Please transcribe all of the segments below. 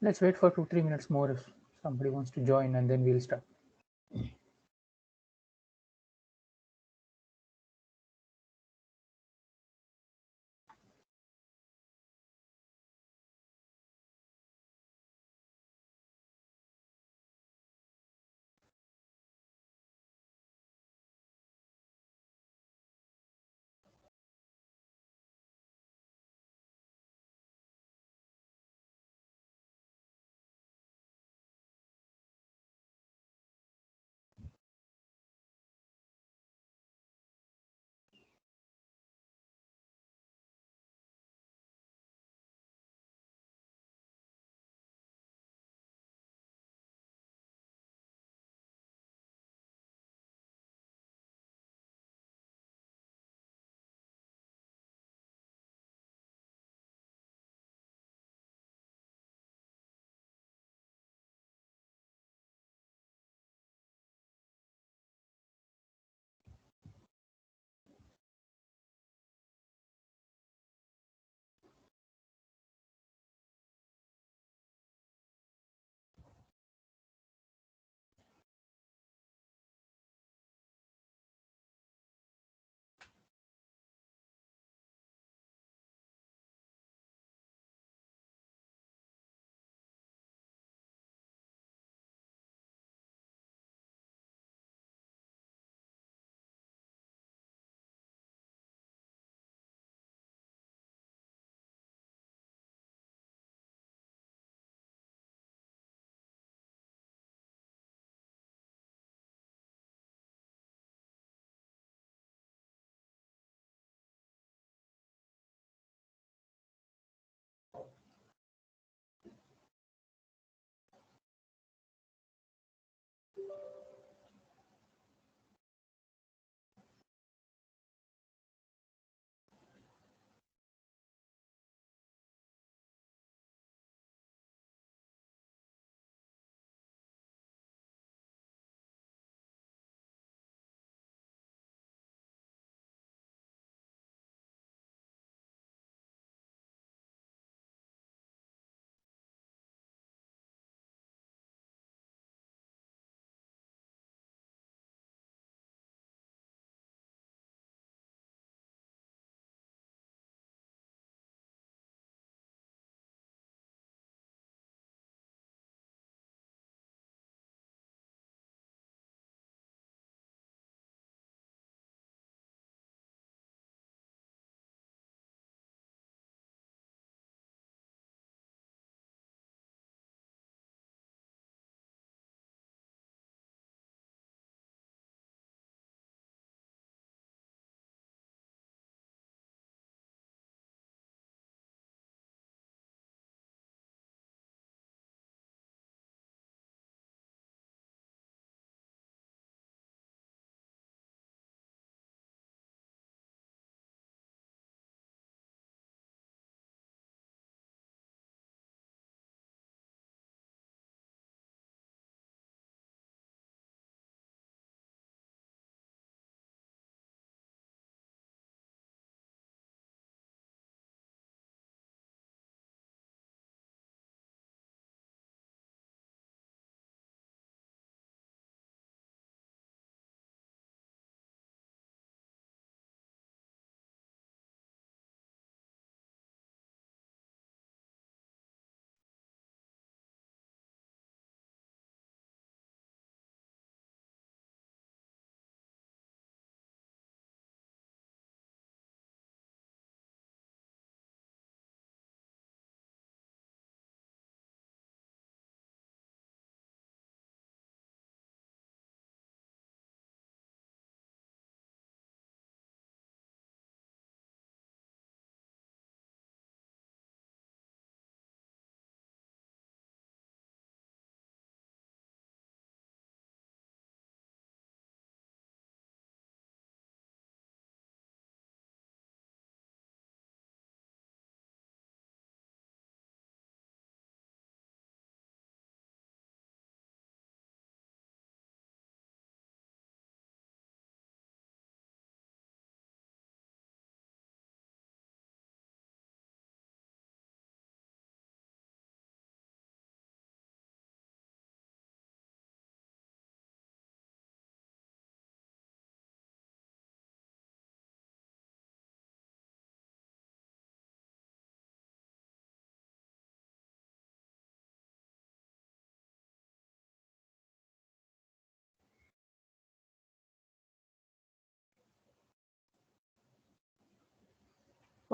Let's wait for 2-3 minutes more if somebody wants to join, and then we'll start.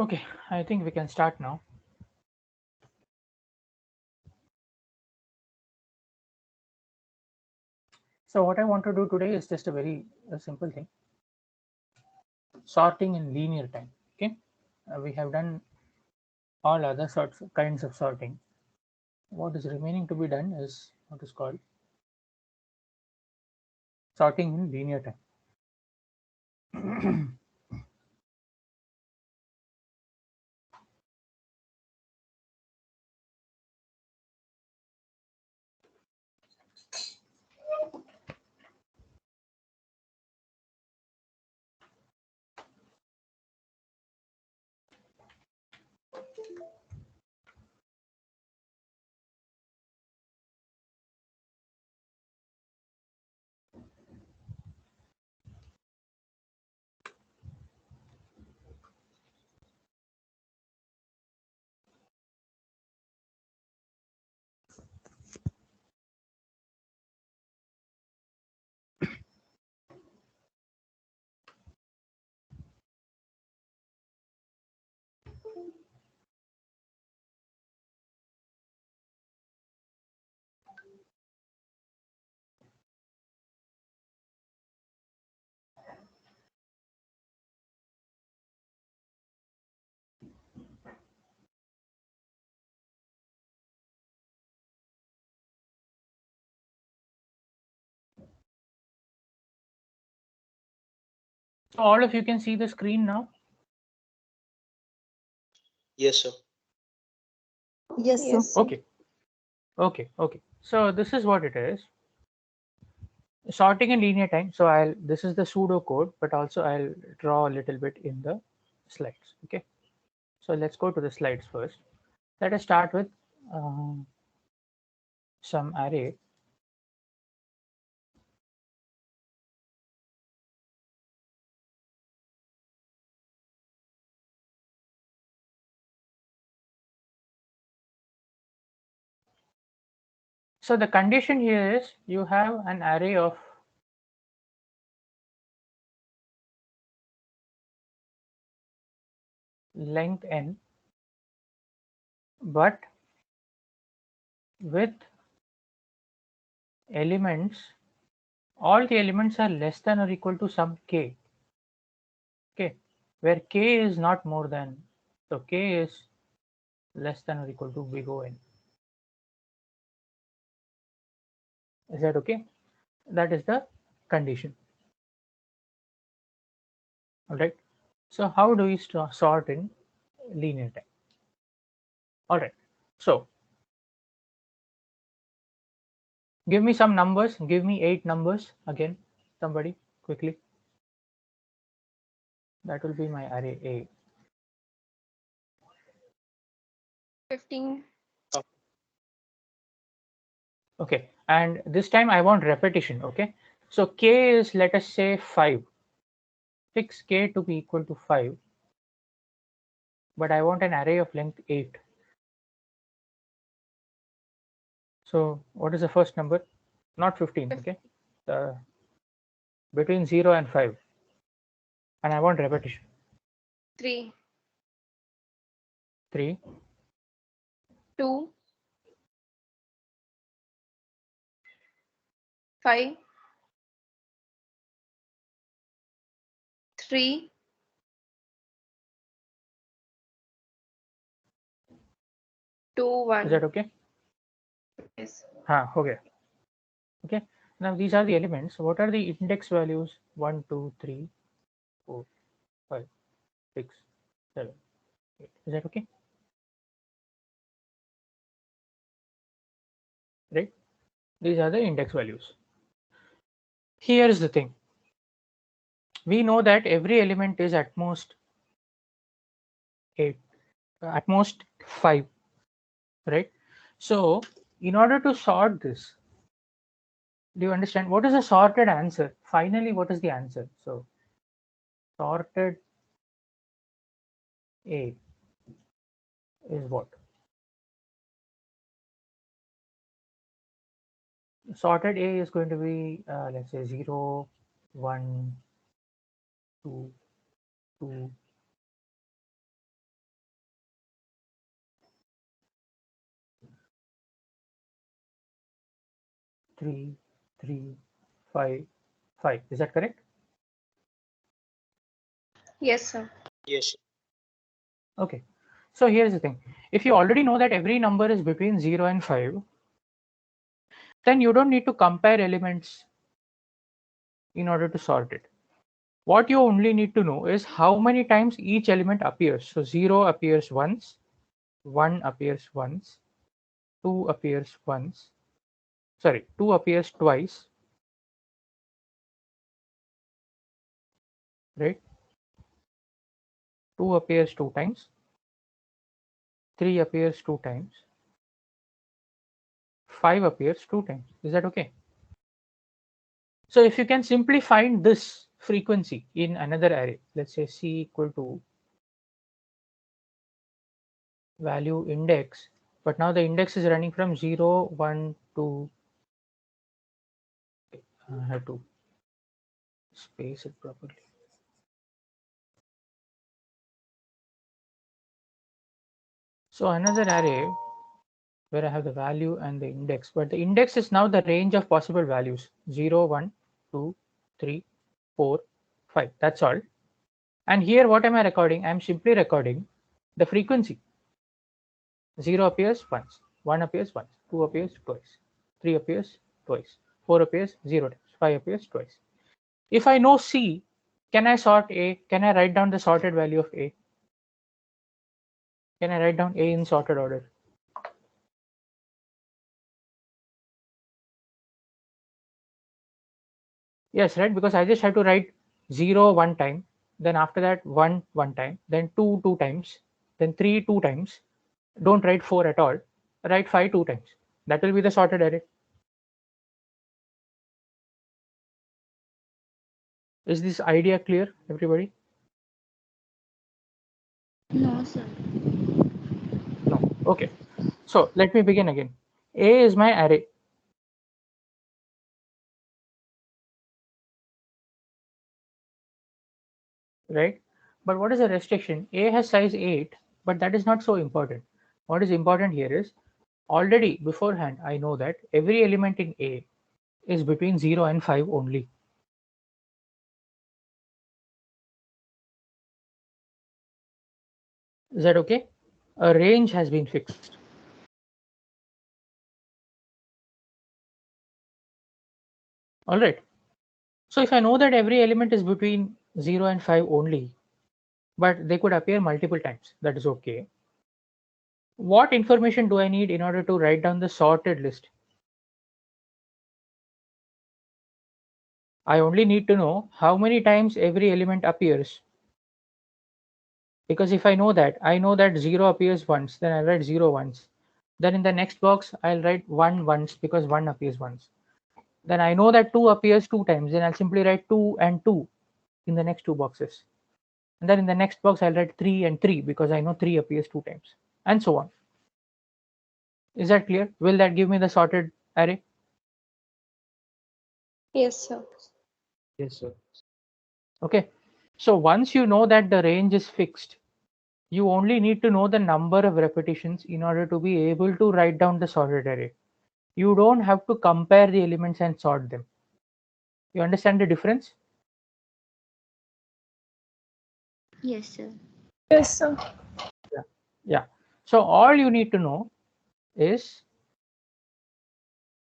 Okay, I think we can start now. So what I want to do today is just a very simple thing. Sorting in linear time. Okay, we have done all other kinds of sorting. What is remaining to be done is what is called sorting in linear time. So all of you can see the screen now. Yes, sir. Yes, sir. Okay, okay. So this is what it is. Sorting in linear time. So I'll this is the pseudo code, but also I'll draw a little bit in the slides. Okay. So let's go to the slides first. Let us start with um, some array. So the condition here is you have an array of length n, but with elements, all the elements are less than or equal to some k. Okay, where k is not more than, so k is less than or equal to big O n. Is that okay? That is the condition. All right. So how do we sort in linear time? All right. So give me some numbers. Give me 8 numbers again. Somebody quickly. That will be my array A. 15. Okay. And this time I want repetition. Okay. So k is, let us say, 5. Fix k to be equal to 5. But I want an array of length 8. So what is the first number? Not 15. Okay. Between 0 and 5. And I want repetition. 3. 3. 2. 5. 3. 2. 1. Is that okay? Yes. Okay. Okay. Now these are the elements. What are the index values? 1, 2, 3, 4, 5, 6, 7, 8. Is that okay? Right? These are the index values. Here is the thing. We know that every element is at most 8, at most 5, right? So in order to sort this, do you understand what is a sorted answer? Finally, what is the answer? So sorted A is what? Sorted A is going to be, let's say, 0, 1, 2, 2, 3, 3, 5, 5. Is that correct? Yes, sir. Yes. Okay. So here's the thing. If you already know that every number is between 0 and 5, then you don't need to compare elements in order to sort it. What you only need to know is how many times each element appears. So 0 appears once, 1 appears once, 2 appears once, 2 appears twice, right? 2 appears 2 times, 3 appears 2 times, 5 appears 2 times. Is that okay? So if you can simply find this frequency in another array, let's say C equal to value index, but now the index is running from 0, 1, 2. I have to space it properly. So another array where I have the value and the index, but the index is now the range of possible values 0, 1, 2, 3, 4, 5. That's all. And here, what am I recording? I'm simply recording the frequency. 0 appears once, 1 appears once, 2 appears twice, 3 appears twice, 4 appears 0 times, 5 appears twice. If I know C, can I sort A? Can I write down the sorted value of A? Can I write down A in sorted order? Yes, right, because I just have to write 0 one time, then after that 1 one time, then 2 two times, then 3 two times. Don't write 4 at all. Write 5 two times. That will be the sorted array. Is this idea clear, everybody? No, sir. No. Okay. So let me begin again. A is my array. Right? But what is the restriction? A has size 8, but that is not so important. What is important here is already beforehand I know that every element in A is between 0 and 5 only. Is that okay? A range has been fixed. All right. So if I know that every element is between 0 and 5 only, but they could appear multiple times, that is okay. What information do I need in order to write down the sorted list? I only need to know how many times every element appears. Because if I know that 0 appears once, then I'll write 0 once. Then in the next box, I'll write 1 once because 1 appears once. Then I know that 2 appears 2 times, then I'll simply write 2 and 2 in the next two boxes. And then in the next box, I'll write 3 and 3 because I know 3 appears 2 times, and so on. Is that clear? Will that give me the sorted array? Yes, sir. Yes, sir. Okay. So once you know that the range is fixed, you only need to know the number of repetitions in order to be able to write down the sorted array. You don't have to compare the elements and sort them. You understand the difference? Yes, sir. Yes, sir. Yeah. So all you need to know is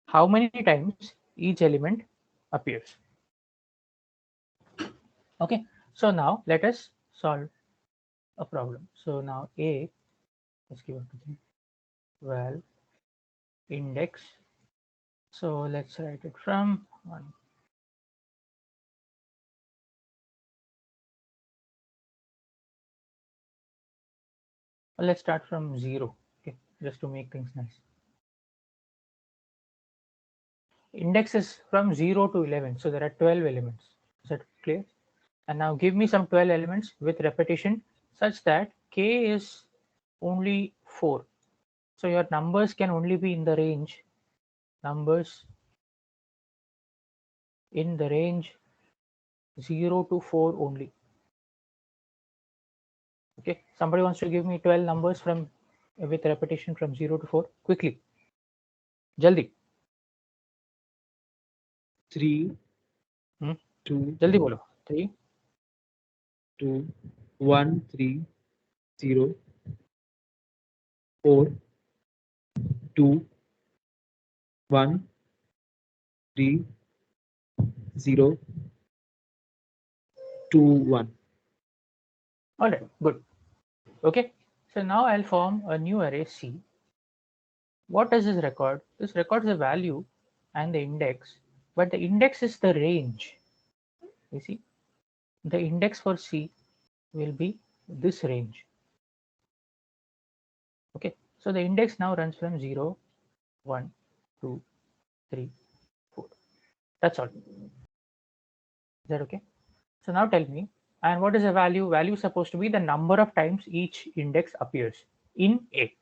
how many times each element appears. Okay. So now let us solve a problem. So now A is given to me. Well, index. So let's write it from 1. Let's start from 0. Okay, just to make things nice. Index is from 0 to 11. So there are 12 elements. Is that clear? And now give me some 12 elements with repetition such that k is only 4. So your numbers can only be in the range, numbers in the range 0 to 4 only. Okay, somebody wants to give me 12 numbers from with repetition from 0 to 4 quickly. Jaldi. 3, Hmm? 2, जल्दी बोलो 3 2, 1, 3, 0, 4, 2, 1, 3, 0, 2, 1. All right, good. Okay, so now I'll form a new array C. What does this record? This records the value and the index, but the index is the range. You see, the index for C will be this range. Okay, so the index now runs from 0, 1, 2, 3, 4. That's all. Is that okay? So now tell me, and what is the value? Value is supposed to be the number of times each index appears in A.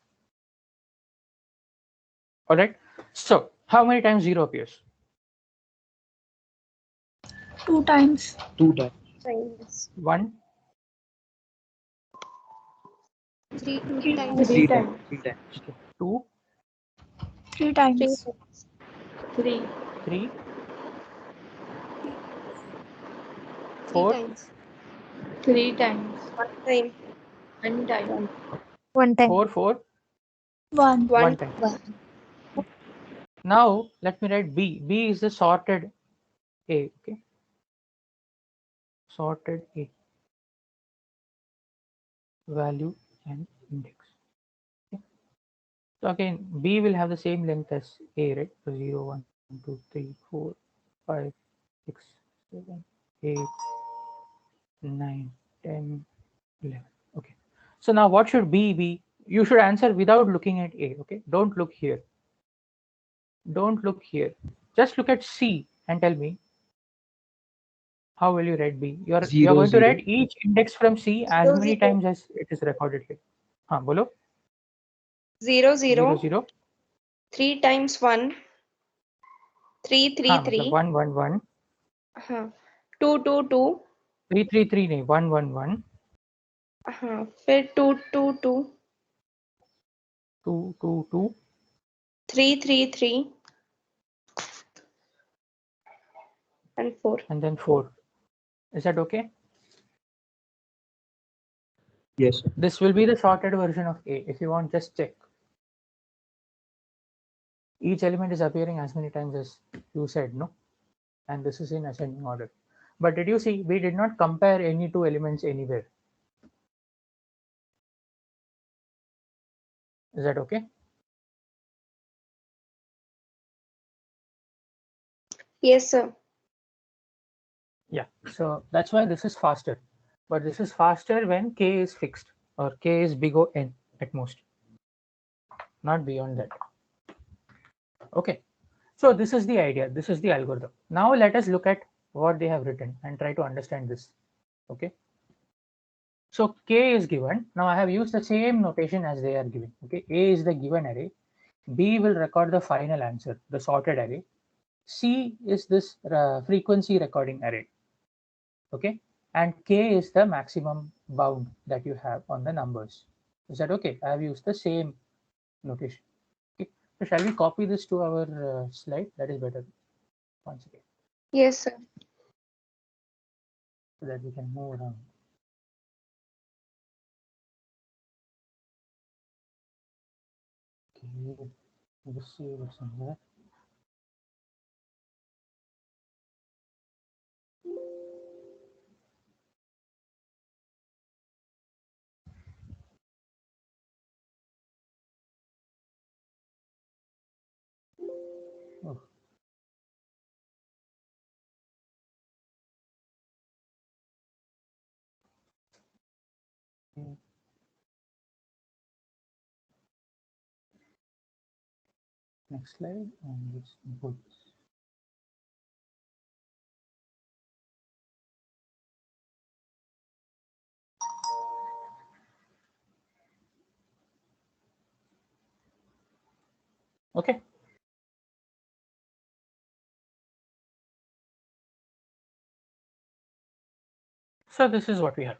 All right. So how many times 0 appears? 2 times. 2 times. Times. 1, 3 3 times. times. 3 times. 3 times. okay, 2, 3 times. 3. 3, 3 4, times. 3 times. 1 time. 1 time. 1 time. 4, 4, 1. 1 time. Now let me write B. B is the sorted A. Okay, sorted A, value and index. Okay. So again, B will have the same length as A, right? So 0, 1, 2, 3, 4, 5, 6, 7, 8, 9, 10, 11. Okay. So now what should B be? You should answer without looking at A. Okay. Don't look here. Don't look here. Just look at C and tell me how will you write B? You're 0, going to 0. write each index from C as many times as it is recorded here. Bolo. 0 0, 0. 0. 3 times 1. 3 3 मतलब 3. 1, 1, 1. 2 2 2. 3, 3, 3 नहीं 1, 1, 1. फिर 2 2 2. 2, 2, 2. 3 3 3. And 4. And then 4. Is that okay? Yes. This will be the sorted version of A. If you want, just check. Each element is appearing as many times as you said, no? And this is in ascending order. But did you see, we did not compare any two elements anywhere. Is that okay? Yes, sir. Yeah, so that's why this is faster. But this is faster when K is fixed or K is big O N at most, not beyond that. Okay, so this is the idea. This is the algorithm. Now let us look at what they have written and try to understand this. Okay. So K is given. Now I have used the same notation as they are giving. Okay, A is the given array. B will record the final answer, the sorted array. C is this frequency recording array. Okay, and K is the maximum bound that you have on the numbers. Is that okay? I have used the same notation. Okay, so shall we copy this to our slide? That is better once again, Yes, sir. so that we can move around. Okay, let's see what's in there. Oh. Okay. Next slide and let's input. Okay. So this is what we have.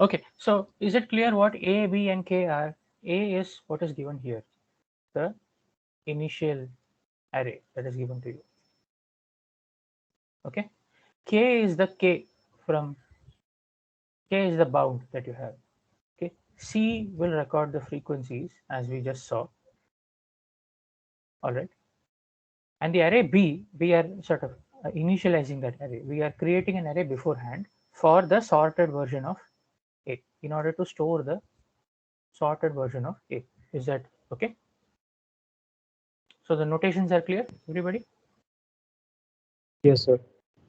Okay, so is it clear what A, B, and K are? A is what is given here, the initial array that is given to you. Okay, k is the k from k is the bound that you have. Okay, C will record the frequencies as we just saw. All right, and the array B, we are sort of initializing that array. We are creating an array beforehand for the sorted version of A in order to store the sorted version of A. Is that okay? So the notations are clear, everybody? Yes, sir.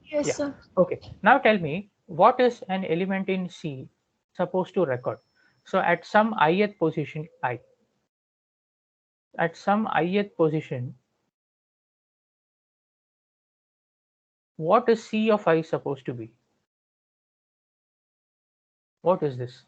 Yes, Yeah. sir. Okay. Now tell me, what is an element in C supposed to record? So at some ith position I, at some ith position, what is C of I supposed to be? What is this?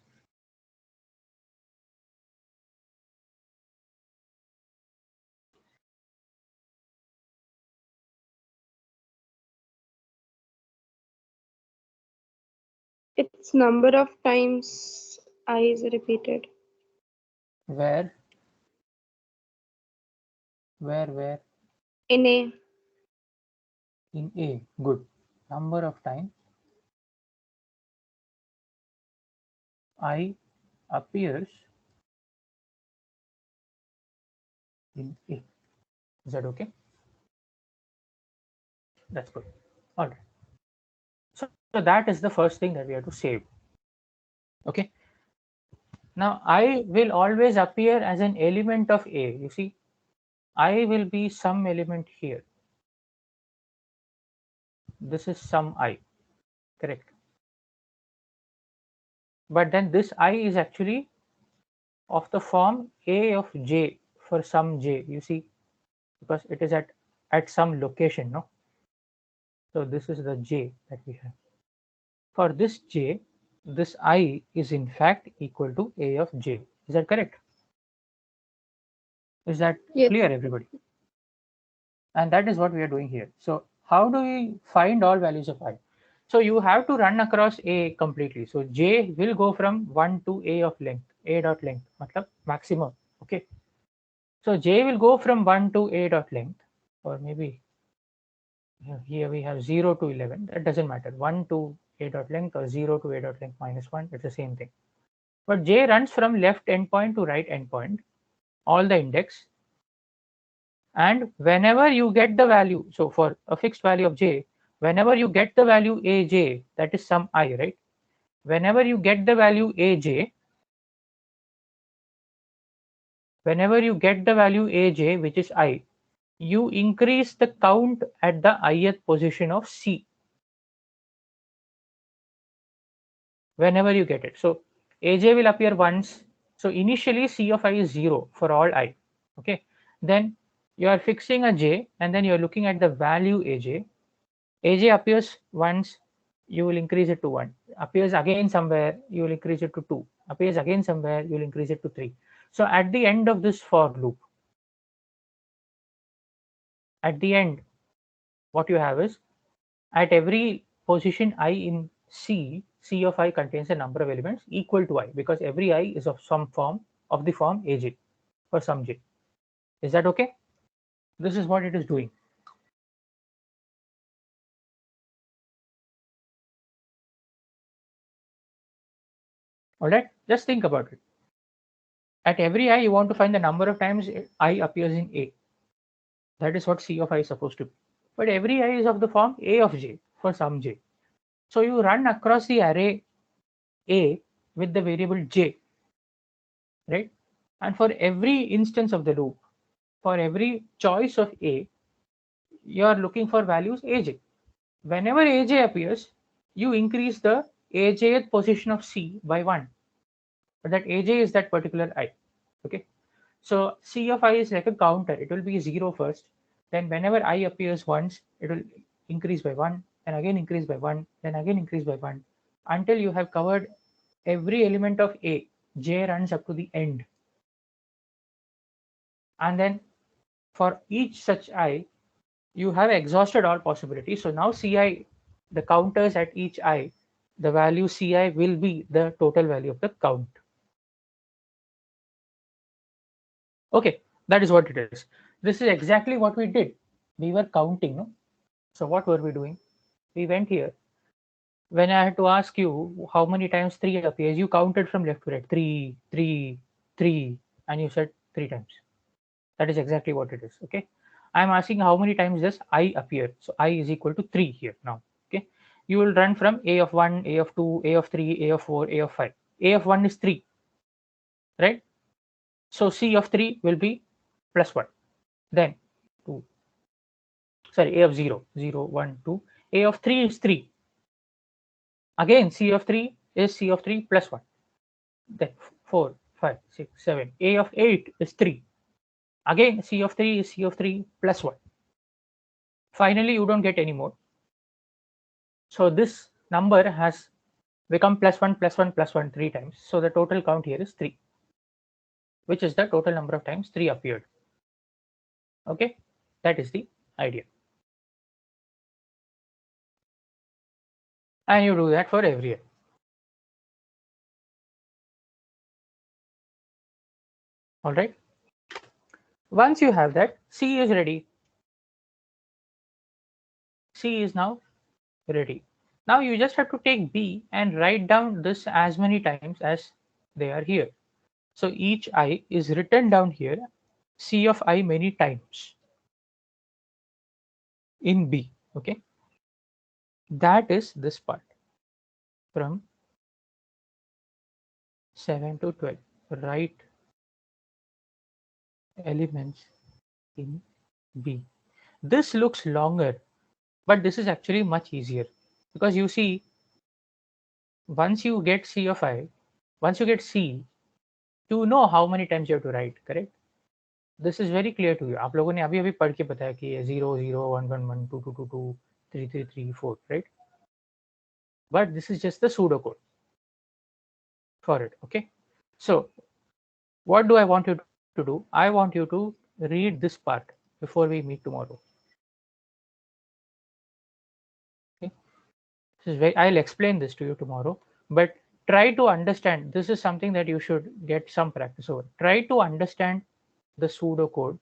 It's number of times I is repeated. Where? In A. In A. Good. Number of times I appears in A. Is that okay? That's good. All right. So that is the first thing that we have to save. Okay. Now I will always appear as an element of A. You see, I will be some element here. This is some I, correct? But then this I is actually of the form A of J for some J. You see, because it is at some location, no? So this is the J that we have. For this J, this I is in fact equal to A of J. Is that correct? Is that Yes. clear, everybody? And that is what we are doing here. So how do we find all values of I? So you have to run across A completely. So J will go from 1 to A of length, A dot length, matlab maximum. Okay. So J will go from 1 to A dot length, or maybe here we have 0 to 11. That doesn't matter. 1 to A dot length or 0 to A dot length minus 1. It's the same thing. But J runs from left endpoint to right endpoint, all the index. And whenever you get the value, so for a fixed value of J, whenever you get the value Aj, that is some I, right? Whenever you get the value Aj, which is I, you increase the count at the ith position of C. Whenever you get it. So Aj will appear once. So initially C of I is 0 for all I. Okay. Then you are fixing a J and then you are looking at the value Aj. Aj appears once, you will increase it to 1. Appears again somewhere, you will increase it to 2. Appears again somewhere, you will increase it to 3. So at the end of this for loop, at the end, what you have is at every position I in C, C of I contains a number of elements equal to I, because every I is of some form of the form Aj for some J. Is that okay? This is what it is doing. All right, just think about it. At every I, you want to find the number of times I appears in A. That is what C of I is supposed to be. But every I is of the form A of J for some J. So you run across the array A with the variable J, right? And for every instance of the loop, for every choice of A, you are looking for values Aj. Whenever Aj appears, you increase the Ajth position of C by 1. But that Aj is that particular I. Okay. So C of I is like a counter. It will be 0 first. Then whenever I appears once, it will increase by 1, and again increase by 1, then again increase by 1, until you have covered every element of A. J runs up to the end. And then for each such I, you have exhausted all possibilities. So now Ci, the counters at each I, the value Ci will be the total value of the count. Okay, that is what it is. This is exactly what we did. We were counting, no? So what were we doing? we went here. When I had to ask you how many times 3 appears, you counted from left to right, 3, 3, 3, and you said 3 times. That is exactly what it is. Okay, I'm asking how many times does I appear. So I is equal to 3 here now. Okay, you will run from a of 1, a of 2, a of 3, a of 4, a of 5. A of 1 is 3, right? So C of 3 will be plus 1. Then 2. Sorry, a of 0, 0, 1, 2. A of 3 is 3. Again, C of 3 is C of 3 plus 1. Then 4, 5, 6, 7. A of 8 is 3. Again, C of 3 is C of 3 plus 1. Finally, you don't get any more. So this number has become plus 1, plus 1, plus 1 3 times. So the total count here is 3, which is the total number of times 3 appeared. Okay, that is the idea. And you do that for every year. All right. Once you have that, C is ready. C is now ready. Now you just have to take B and write down this as many times as they are here. So each I is written down here, C of I many times in B. Okay. That is this part from 7 to 12. Write elements in B. This looks longer, but this is actually much easier because you see, once you get C of I, once you get C, you know how many times you have to write, correct? This is very clear to you. आप लोगों ने अभी अभी पढ़ के बताया कि 0 0 1 1 1 2 2 2 2 3 3 3 4, right? But this is just the pseudocode for it. Okay. So what do I want you to do? I want you to read this part before we meet tomorrow. Okay. This is very, I'll explain this to you tomorrow, but try to understand. This is something that you should get some practice over. Try to understand the pseudocode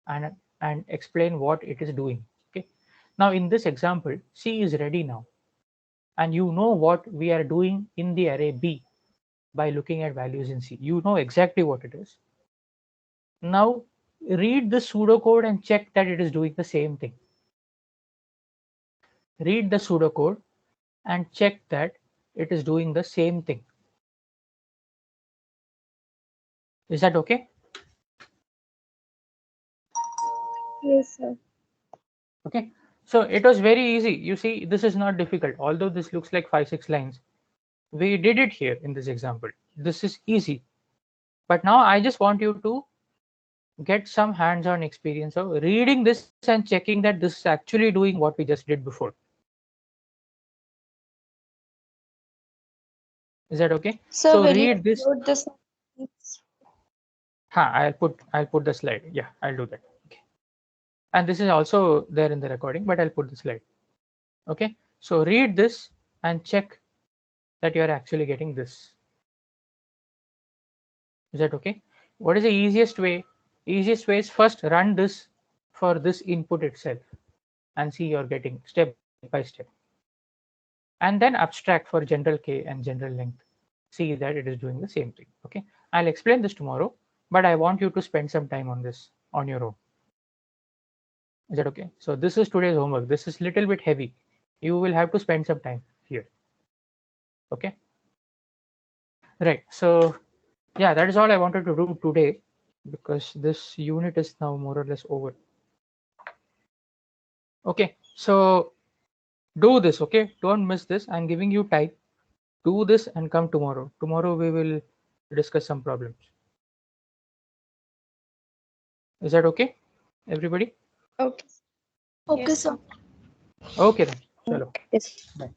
and explain what it is doing. Okay. Now in this example, C is ready now. And you know what we are doing in the array B by looking at values in C. You know exactly what it is. Now read the pseudocode and check that it is doing the same thing. Read the pseudocode and check that it is doing the same thing. Is that okay? Yes, sir. Okay. So it was very easy. You see, this is not difficult. Although this looks like 5-6 lines, we did it here in this example. This is easy. But now I just want you to get some hands-on experience of reading this and checking that this is actually doing what we just did before. Is that okay? So will read you this. upload this? I'll put the slide. Yeah, I'll do that. Okay. And this is also there in the recording, but I'll put the slide. Okay. So read this and check that you are actually getting this. Is that okay? What is the easiest way? Easiest way is first run this for this input itself and see you're getting step by step. And then abstract for general K and general length. See that it is doing the same thing. Okay. I'll explain this tomorrow, but I want you to spend some time on this on your own. Is that okay? So this is today's homework. This is a little bit heavy. You will have to spend some time here. Okay. Right. So yeah, that is all I wanted to do today because this unit is now more or less over. Okay. So do this. Okay. Don't miss this. I'm giving you time. Do this and come tomorrow. Tomorrow we will discuss some problems. Is that okay, everybody? Okay. Okay, sir. Okay then. Chalo. Yes. Bye.